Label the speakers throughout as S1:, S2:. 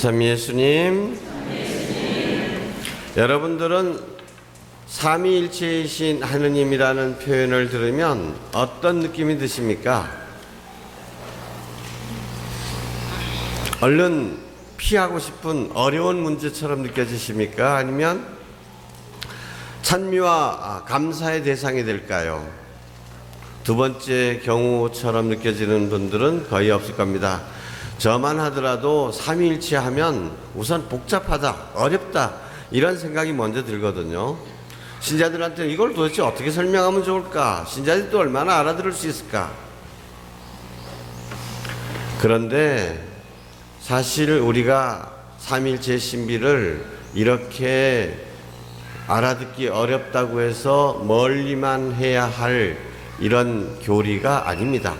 S1: 참 예수님, 여러분들은 삼위일체이신 하느님이라는 표현을 들으면 어떤 느낌이 드십니까? 얼른 피하고 싶은 어려운 문제처럼 느껴지십니까? 아니면 찬미와 감사의 대상이 될까요? 두 번째 경우처럼 느껴지는 분들은 거의 없을 겁니다. 저만 하더라도 삼위일체 하면 우선 복잡하다, 어렵다 이런 생각이 먼저 들거든요. 신자들한테 이걸 도대체 어떻게 설명하면 좋을까? 신자들도 얼마나 알아들을 수 있을까? 그런데 사실 우리가 삼위일체의 신비를 이렇게 알아듣기 어렵다고 해서 멀리만 해야 할 이런 교리가 아닙니다.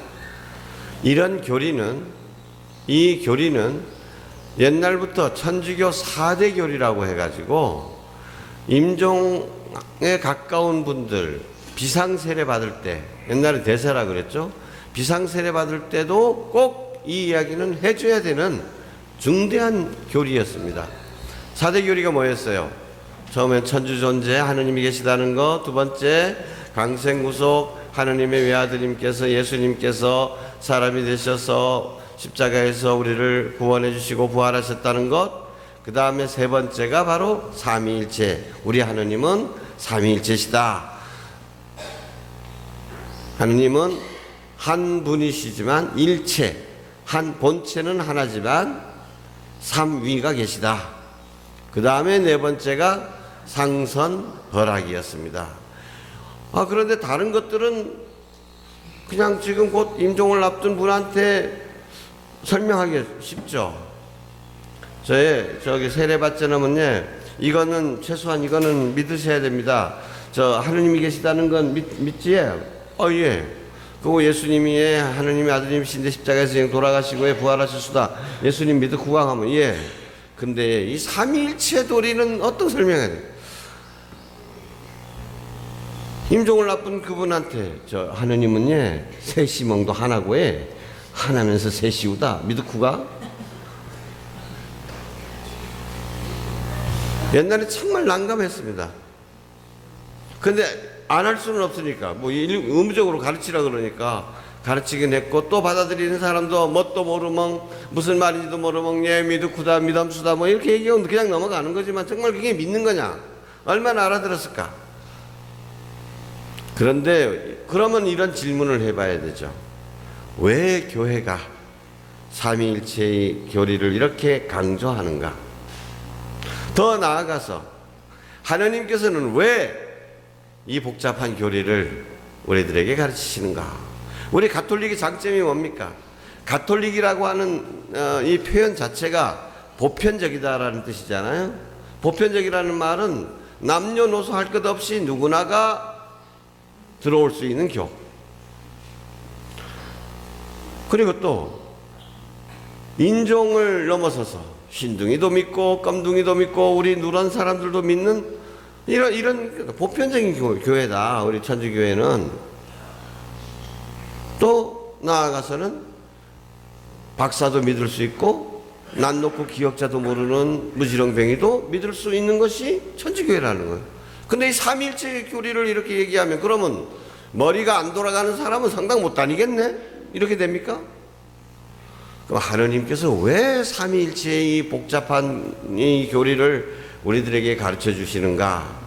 S1: 이 교리는 옛날부터 천주교 4대 교리라고 해가지고 임종에 가까운 분들 비상세례 받을 때, 옛날에 대세라 그랬죠. 비상세례 받을 때도 꼭 이 이야기는 해줘야 되는 중대한 교리였습니다. 4대 교리가 뭐였어요? 처음엔 천주존재 하느님이 계시다는 것, 두 번째 강생구속 하느님의 외아드님께서 예수님께서 사람이 되셔서 십자가에서 우리를 구원해 주시고 부활하셨다는 것, 그 다음에 세 번째가 바로 삼위일체, 우리 하느님은 삼위일체시다. 하느님은 한 분이시지만 일체, 한 본체는 하나지만 삼위가 계시다. 그 다음에 네 번째가 상선벌학이었습니다. 그런데 다른 것들은 그냥 지금 곧 임종을 앞둔 분한테 설명하기 쉽죠. 저기 세례받지 않으면요, 이거는 최소한 이거는 믿으셔야 됩니다. 저 하느님이 계시다는 건 믿지? 예. 그거 예수님이 하느님의 아들님이신데 십자가에서 돌아가시고 부활하셨수다. 예수님 믿어 구강하면 예. 근데 이 삼위일체 도리는 어떤 설명해야 돼? 임종을 앞둔 그분한테 저 하느님은 셋이멍도 하나고 하나면서 셋이우다. 믿으쿠가? 옛날에 정말 난감했습니다. 근데 안 할 수는 없으니까 뭐 의무적으로 가르치라 그러니까 가르치긴 했고, 또 받아들이는 사람도 뭣도 모르멍 무슨 말인지도 모르멍 믿으쿠다 믿음수다 뭐 이렇게 얘기하면 그냥 넘어가는 거지만 정말 그게 믿는 거냐? 얼마나 알아들었을까? 그런데 그러면 이런 질문을 해봐야 되죠. 왜 교회가 삼위일체의 교리를 이렇게 강조하는가? 더 나아가서 하나님께서는 왜 이 복잡한 교리를 우리들에게 가르치시는가? 우리 가톨릭의 장점이 뭡니까? 가톨릭이라고 하는 이 표현 자체가 보편적이다라는 뜻이잖아요. 보편적이라는 말은 남녀노소 할 것 없이 누구나가 들어올 수 있는 교. 그리고 또 인종을 넘어서서 흰둥이도 믿고 검둥이도 믿고 우리 누런 사람들도 믿는 이런 보편적인 교회다. 우리 천주교회는. 또 나아가서는 박사도 믿을 수 있고 난 놓고 기억자도 모르는 무지렁뱅이도 믿을 수 있는 것이 천주교회라는 거예요. 근데 이 삼위일체 교리를 이렇게 얘기하면 그러면 머리가 안 돌아가는 사람은 성당 못 다니겠네? 이렇게 됩니까? 그럼 하느님께서 왜 삼위일체의 이 복잡한 이 교리를 우리들에게 가르쳐 주시는가?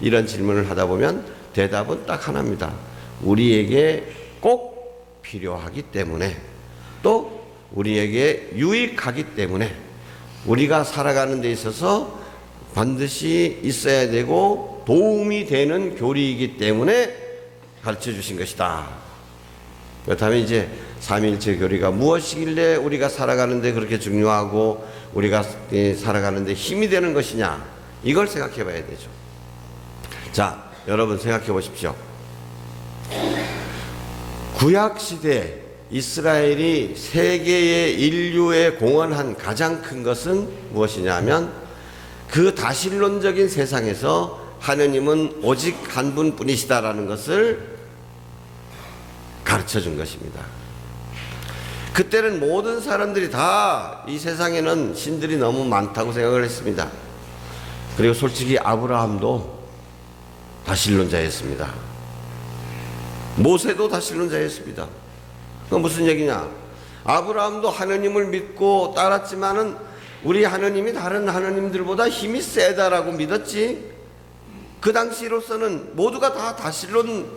S1: 이런 질문을 하다 보면 대답은 딱 하나입니다. 우리에게 꼭 필요하기 때문에, 또 우리에게 유익하기 때문에, 우리가 살아가는 데 있어서 반드시 있어야 되고 도움이 되는 교리이기 때문에 가르쳐 주신 것이다. 그렇다면 이제 삼위일체 교리가 무엇이길래 우리가 살아가는데 그렇게 중요하고 우리가 살아가는 데 힘이 되는 것이냐, 이걸 생각해 봐야 되죠. 자, 여러분 생각해 보십시오. 구약시대 이스라엘이 세계의 인류에 공헌한 가장 큰 것은 무엇이냐면 그 다신론적인 세상에서 하느님은 오직 한 분뿐이시다라는 것을 가르쳐 준 것입니다. 그때는 모든 사람들이 다 이 세상에는 신들이 너무 많다고 생각을 했습니다. 그리고 솔직히 아브라함도 다신론자였습니다. 모세도 다신론자였습니다. 그건 무슨 얘기냐? 아브라함도 하느님을 믿고 따랐지만은 우리 하느님이 다른 하느님들보다 힘이 세다라고 믿었지. 그 당시로서는 모두가 다 다신론,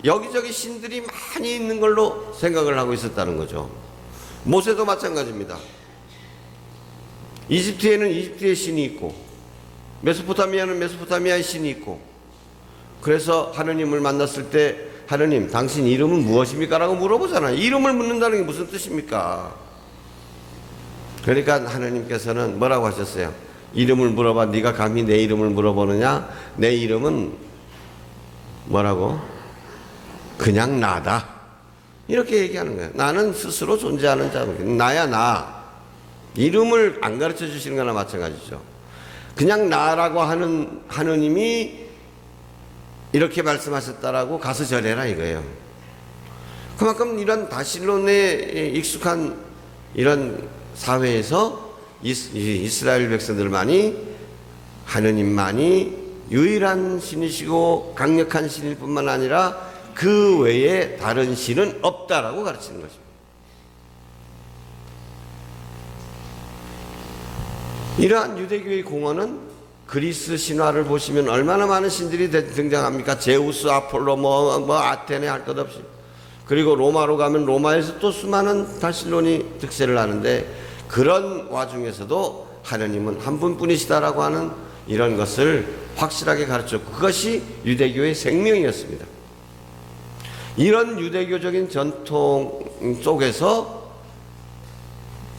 S1: 여기저기 신들이 많이 있는 걸로 생각을 하고 있었다는 거죠. 모세도 마찬가지입니다. 이집트에는 이집트의 신이 있고 메소포타미아는 메소포타미아의 신이 있고, 그래서 하느님을 만났을 때 하느님 당신 이름은 무엇입니까? 라고 물어보잖아요. 이름을 묻는다는 게 무슨 뜻입니까? 그러니까 하느님께서는 뭐라고 하셨어요? 이름을 물어봐. 네가 감히 내 이름을 물어보느냐? 내 이름은 뭐라고? 그냥 나다. 이렇게 얘기하는 거예요. 나는 스스로 존재하는 자, 나야 나. 이름을 안 가르쳐 주시는 거나 마찬가지죠. 그냥 나라고 하는 하느님이 이렇게 말씀하셨다라고 가서 전해라 이거예요. 그만큼 이런 다신론에 익숙한 이런 사회에서 이스라엘 백성들만이 하느님만이 유일한 신이시고 강력한 신일 뿐만 아니라 그 외에 다른 신은 없다라고 가르치는 것입니다. 이러한 유대교의 공헌은 그리스 신화를 보시면 얼마나 많은 신들이 등장합니까? 제우스, 아폴로, 아테네 할 것 없이. 그리고 로마로 가면 로마에서 또 수많은 다신론이 득세를 하는데, 그런 와중에서도 하느님은 한 분뿐이시다라고 하는 이런 것을 확실하게 가르쳤고, 그것이 유대교의 생명이었습니다. 이런 유대교적인 전통 속에서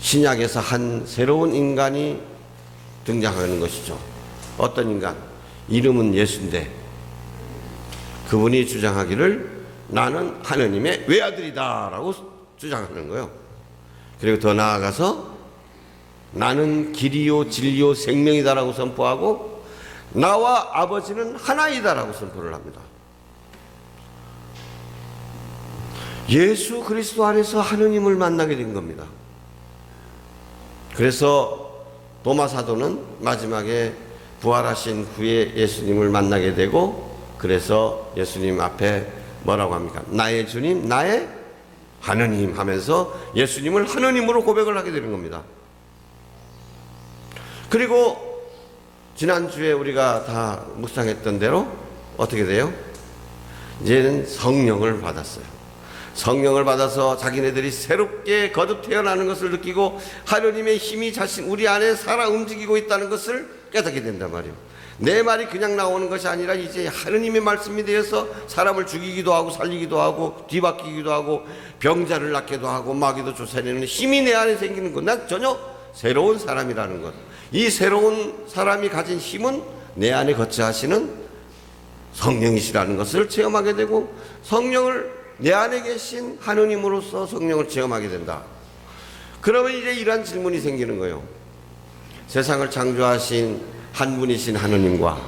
S1: 신약에서 한 새로운 인간이 등장하는 것이죠. 어떤 인간? 이름은 예수인데 그분이 주장하기를 나는 하느님의 외아들이다 라고 주장하는 거예요. 그리고 더 나아가서 나는 길이요 진리요 생명이다 라고 선포하고 나와 아버지는 하나이다 라고 선포를 합니다. 예수 그리스도 안에서 하느님을 만나게 된 겁니다. 그래서 도마 사도는 마지막에 부활하신 후에 예수님을 만나게 되고, 그래서 예수님 앞에 뭐라고 합니까? 나의 주님, 나의 하느님 하면서 예수님을 하느님으로 고백을 하게 되는 겁니다. 그리고 지난주에 우리가 다 묵상했던 대로 어떻게 돼요? 이제는 성령을 받았어요. 성령을 받아서 자기네들이 새롭게 거듭 태어나는 것을 느끼고 하느님의 힘이 우리 안에 살아 움직이고 있다는 것을 깨닫게 된단 말이에요. 내 말이 그냥 나오는 것이 아니라 이제 하느님의 말씀이 되어서 사람을 죽이기도 하고 살리기도 하고 뒤바뀌기도 하고 병자를 낫기도 하고 마귀도 쫓아내는 힘이 내 안에 생기는 것. 난 전혀 새로운 사람이라는 것. 이 새로운 사람이 가진 힘은 내 안에 거처하시는 성령이시라는 것을 체험하게 되고, 성령을 내 안에 계신 하느님으로서 성령을 체험하게 된다. 그러면 이제 이러한 질문이 생기는 거예요. 세상을 창조하신 한 분이신 하느님과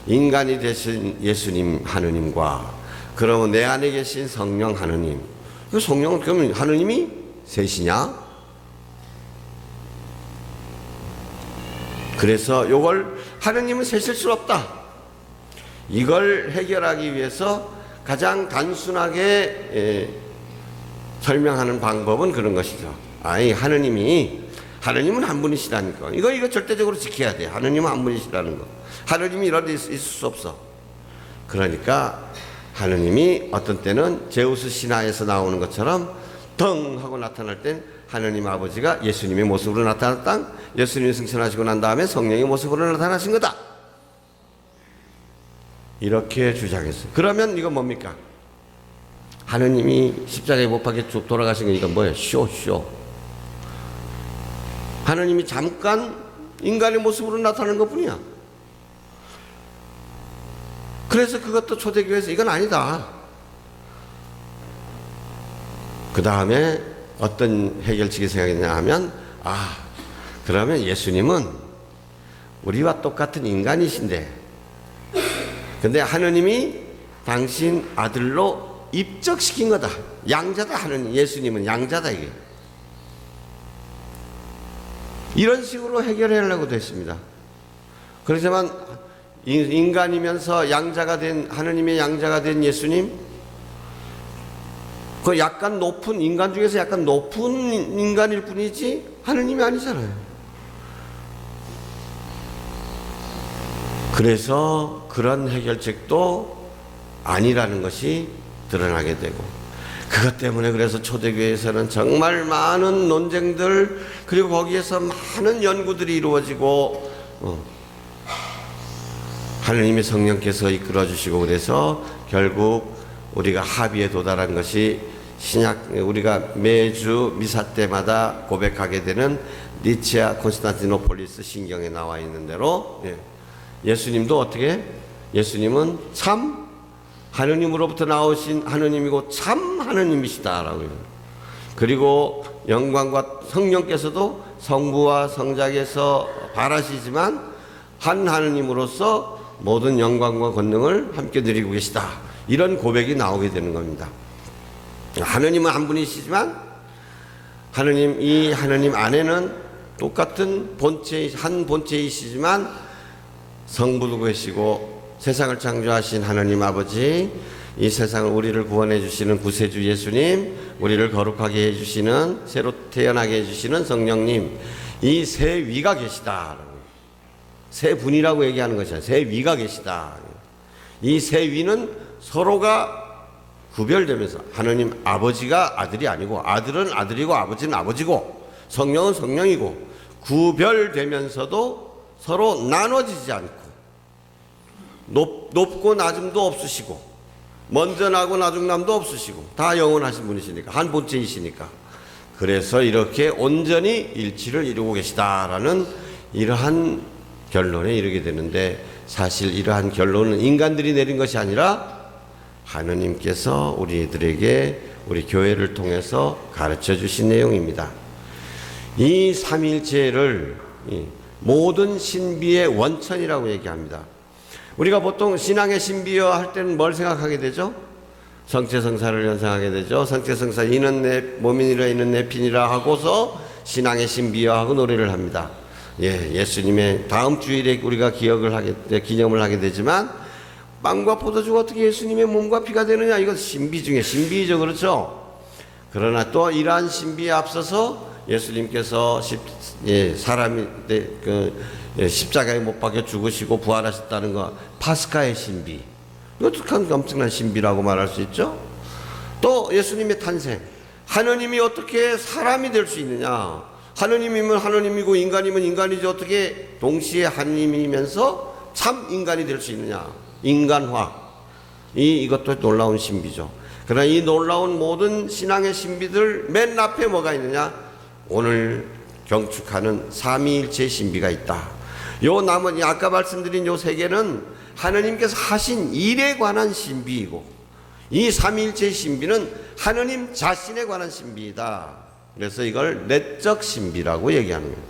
S1: 인간이 되신 예수님 하느님과, 그러면 내 안에 계신 성령 하느님, 그 성령은 그러면 하느님이 셋이냐? 그래서 이걸 하느님은 셋일 수 없다. 이걸 해결하기 위해서 가장 단순하게 설명하는 방법은 그런 것이죠. 하느님은 한 분이시라니까. 이거 절대적으로 지켜야 돼. 하느님은 한 분이시라는 거. 하느님이 이런 데 있을 수 없어. 그러니까 하느님이 어떤 때는 제우스 신화에서 나오는 것처럼 덩 하고 나타날 땐 하느님 아버지가 예수님의 모습으로 나타났다. 예수님이 승천하시고 난 다음에 성령의 모습으로 나타나신 거다. 이렇게 주장했어요. 그러면 이건 뭡니까? 하느님이 십자가에 못 박혀 돌아가신 거 이건 뭐예요? 쇼. 하느님이 잠깐 인간의 모습으로 나타나는 것뿐이야. 그래서 그것도 초대교회에서 이건 아니다. 그 다음에 어떤 해결책이 생각했냐 하면, 그러면 예수님은 우리와 똑같은 인간이신데, 근데 하느님이 당신 아들로 입적시킨 거다. 양자다 하는 예수님은 양자다 이게. 이런 식으로 해결하려고 됐습니다. 그렇지만 인간이면서 양자가 된 하느님의 양자가 된 예수님, 그 약간 높은 인간 중에서 약간 높은 인간일 뿐이지 하느님이 아니잖아요. 그래서 그런 해결책도 아니라는 것이 드러나게 되고, 그것 때문에 그래서 초대교회에서는 정말 많은 논쟁들, 그리고 거기에서 많은 연구들이 이루어지고 하느님의 성령께서 이끌어 주시고, 그래서 결국 우리가 합의에 도달한 것이 신약, 우리가 매주 미사 때마다 고백하게 되는 니치아 콘스탄티노폴리스 신경에 나와 있는 대로, 예수님도 어떻게, 예수님은 참 하느님으로부터 나오신 하느님이고 참 하느님이시다라고요. 그리고 영광과 성령께서도 성부와 성자께서 바라시지만 한 하느님으로서 모든 영광과 권능을 함께 누리고 계시다. 이런 고백이 나오게 되는 겁니다. 하느님은 한 분이시지만 이 하느님 안에는 똑같은 한 본체이시지만 성부도 계시고, 세상을 창조하신 하느님 아버지, 이 세상을 우리를 구원해 주시는 구세주 예수님, 우리를 거룩하게 해 주시는, 새로 태어나게 해 주시는 성령님, 이 세 위가 계시다. 세 분이라고 얘기하는 것이야. 세 위가 계시다. 이 세 위는 서로가 구별되면서, 하느님 아버지가 아들이 아니고, 아들은 아들이고 아버지는 아버지고 성령은 성령이고, 구별되면서도 서로 나눠지지 않고, 높고 낮음도 없으시고, 먼저 나고 나중남도 없으시고, 다 영원하신 분이시니까, 한 본체이시니까, 그래서 이렇게 온전히 일치를 이루고 계시다라는 이러한 결론에 이르게 되는데, 사실 이러한 결론은 인간들이 내린 것이 아니라 하느님께서 우리들에게, 우리 교회를 통해서 가르쳐 주신 내용입니다. 이 삼위일체를 모든 신비의 원천이라고 얘기합니다. 우리가 보통 신앙의 신비여 할 때는 뭘 생각하게 되죠? 성체성사를 연상하게 되죠. 성체성사, 이는 내 몸이니라 이는 내 피니라 하고서 신앙의 신비여 하고 노래를 합니다. 예수님의 다음 주일에 우리가 기념을 하게 되지만, 빵과 포도주가 어떻게 예수님의 몸과 피가 되느냐, 이건 신비 중에 신비죠. 그렇죠? 그러나 또 이러한 신비에 앞서서 예수님께서 십자가에 못 박혀 죽으시고 부활하셨다는 거, 파스카의 신비, 이것도 엄청난 신비라고 말할 수 있죠. 또 예수님의 탄생, 하느님이 어떻게 사람이 될 수 있느냐, 하느님이면 하느님이고 인간이면 인간이지 어떻게 동시에 하느님이면서 참 인간이 될 수 있느냐, 인간화, 이것도 놀라운 신비죠. 그러나 이 놀라운 모든 신앙의 신비들 맨 앞에 뭐가 있느냐, 오늘 경축하는 삼위일체 신비가 있다. 요 나머지 아까 말씀드린 요 세 개는 하느님께서 하신 일에 관한 신비이고, 이 삼위일체 신비는 하느님 자신에 관한 신비이다. 그래서 이걸 내적 신비라고 얘기하는 거예요.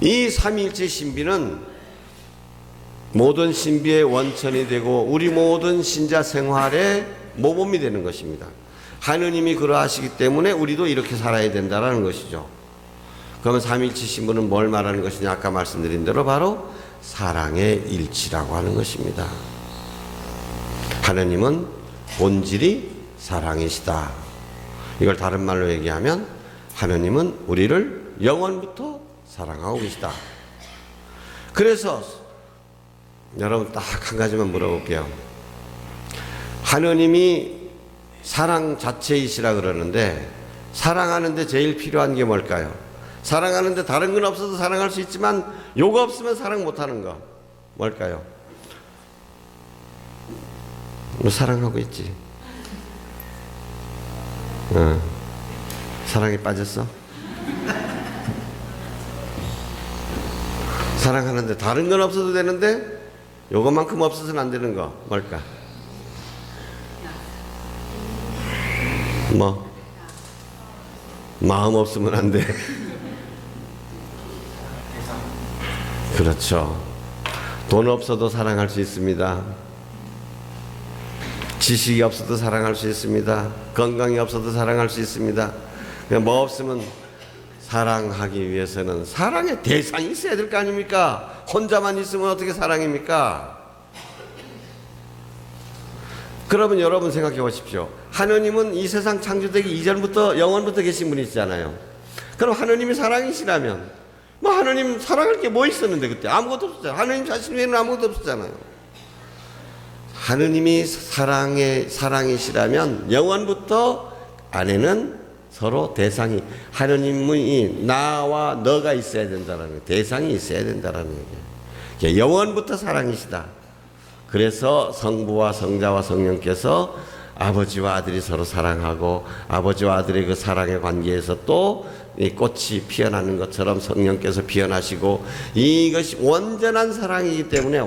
S1: 이 삼위일체 신비는 모든 신비의 원천이 되고 우리 모든 신자 생활의 모범이 되는 것입니다. 하느님이 그러하시기 때문에 우리도 이렇게 살아야 된다는 것이죠. 그러면 삼위일체 신부는 뭘 말하는 것이냐, 아까 말씀드린 대로 바로 사랑의 일치라고 하는 것입니다. 하느님은 본질이 사랑이시다. 이걸 다른 말로 얘기하면 하느님은 우리를 영원부터 사랑하고 계시다. 그래서 여러분 딱 한 가지만 물어볼게요. 하느님이 사랑 자체이시라 그러는데, 사랑하는데 제일 필요한 게 뭘까요? 사랑하는데 다른 건 없어도 사랑할 수 있지만 요거 없으면 사랑 못하는 거 뭘까요? 너 사랑하고 있지? 사랑에 빠졌어? 사랑하는데 다른 건 없어도 되는데 요것만큼 없어서는 안 되는 거 뭘까? 뭐? 마음 없으면 안 돼. 그렇죠. 돈 없어도 사랑할 수 있습니다. 지식이 없어도 사랑할 수 있습니다. 건강이 없어도 사랑할 수 있습니다. 그냥 뭐 없으면 사랑하기 위해서는 사랑의 대상이 있어야 될 거 아닙니까? 혼자만 있으면 어떻게 사랑입니까? 그러면 여러분 생각해 보십시오. 하느님은 이 세상 창조되기 이전부터 영원부터 계신 분이시잖아요. 그럼 하느님이 사랑이시라면 뭐 하느님 사랑할 게 뭐 있었는데 그때 아무것도 없었잖아요. 하느님 자신 외에는 아무것도 없었잖아요. 하느님이 사랑이시라면 영원부터 안에는 서로 대상이, 하느님이 나와 너가 있어야 된다는 거예요. 대상이 있어야 된다는 거예요. 영원부터 사랑이시다. 그래서 성부와 성자와 성령께서 아버지와 아들이 서로 사랑하고 아버지와 아들의 그 사랑의 관계에서 또 이 꽃이 피어나는 것처럼 성령께서 피어나시고, 이것이 완전한 사랑이기 때문에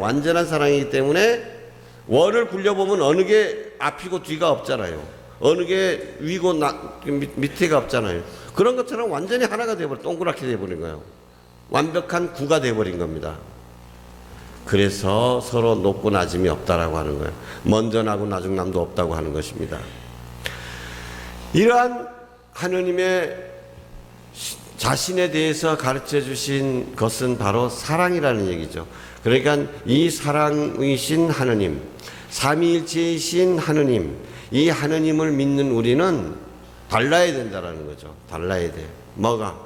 S1: 원을 굴려보면 어느 게 앞이고 뒤가 없잖아요. 어느 게 위고 밑에가 없잖아요. 그런 것처럼 완전히 하나가 되어버려, 동그랗게 되어버린 거예요. 완벽한 구가 되어버린 겁니다. 그래서 서로 높고 낮음이 없다라고 하는 거예요. 먼저 나고 나중 남도 없다고 하는 것입니다. 이러한 하느님의 자신에 대해서 가르쳐 주신 것은 바로 사랑이라는 얘기죠. 그러니까 이 사랑이신 하느님, 삼위일체이신 하느님, 이 하느님을 믿는 우리는 달라야 된다라는 거죠. 달라야 돼. 뭐가?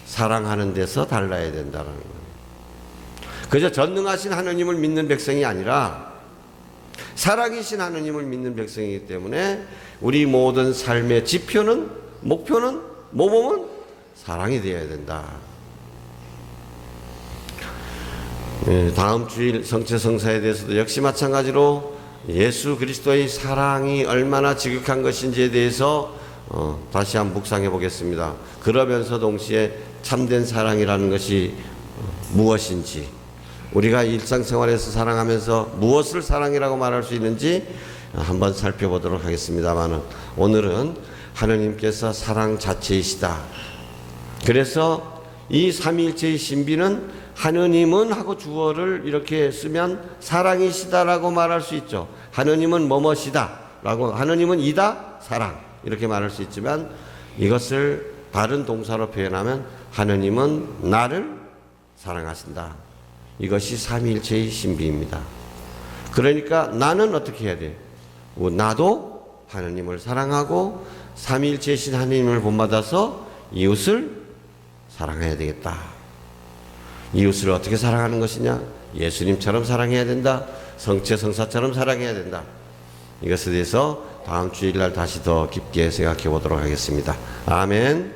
S1: 사랑하는 데서 달라야 된다라는 거예요. 그저 전능하신 하느님을 믿는 백성이 아니라 사랑이신 하느님을 믿는 백성이기 때문에 우리 모든 삶의 지표는, 목표는 뭐 보면 사랑이 되어야 된다. 다음 주일 성체성사에 대해서도 역시 마찬가지로 예수 그리스도의 사랑이 얼마나 지극한 것인지에 대해서 다시 한번 묵상해 보겠습니다. 그러면서 동시에 참된 사랑이라는 것이 무엇인지, 우리가 일상생활에서 사랑하면서 무엇을 사랑이라고 말할 수 있는지 한번 살펴보도록 하겠습니다만, 오늘은 하느님께서 사랑 자체이시다. 그래서 이 삼위일체의 신비는 하느님은 하고 주어를 이렇게 쓰면 사랑이시다라고 말할 수 있죠. 하느님은 뭐뭐시다 라고, 하느님은 이다 사랑 이렇게 말할 수 있지만, 이것을 다른 동사로 표현하면 하느님은 나를 사랑하신다. 이것이 삼위일체의 신비입니다. 그러니까 나는 어떻게 해야 돼? 나도 하느님을 사랑하고 삼위일체이신 하느님을 본받아서 이웃을 사랑해야 되겠다. 이웃을 어떻게 사랑하는 것이냐? 예수님처럼 사랑해야 된다. 성체성사처럼 사랑해야 된다. 이것에 대해서 다음 주일날 다시 더 깊게 생각해 보도록 하겠습니다. 아멘.